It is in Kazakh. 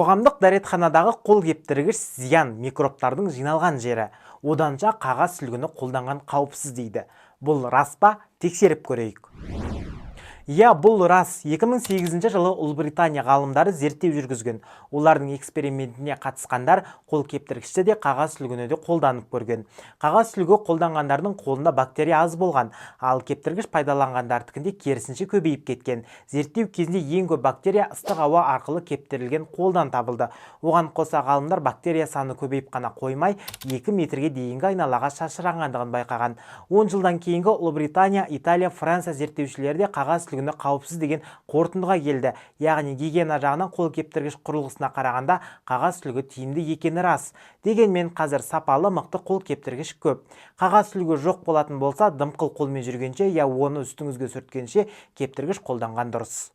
Қоғамдық дәретханадағы қол кептіргіш зиян микробтардың жиналған жері. Оданша қағаз сүлгіні қолданған қауіпсіз дейді. Бұл рас па? Тексеріп көрейік. Иә, бұл рас. 2008 жылы Ұлыбритания ғалымдары зерттеу жүргізген. Олардың экспериментіне қатысқандар қол кептіргішті де қағаз сүлгіні де қолданып көрген. Қағаз сүлгі қолданғандардың қолында бактерия аз болған, ал кептіргіш пайдаланғандардікінде керісінше көбейіп кеткен. Зерттеу кезінде ең көп бактерия ыстық ауа арқылы кептірілген қолдан табылды. Оған қоса ғалымдар бактерия саны көбейіп қана қоймай, 2 метрге дейінгі айналаға шашырағандығын байқаған. 10 жылдан кейінгі Ұлыбритания, Италия, Франция зерттеушілері де қағаз сүлгіні қауіпсіз деген қорытындыға келді. Яғни гигиена жағынан қол кептіргіш құрылғысына қарағанда қағаз сүлгі тиімді екені рас. Дегенмен қазір сапалы мықты қол кептіргіш көп. Қағаз сүлгі жоқ болатын болса, дымқыл қолмен жүргенше, я оны үстіңізге сүрткенше кептіргіш қолданған дұрыс.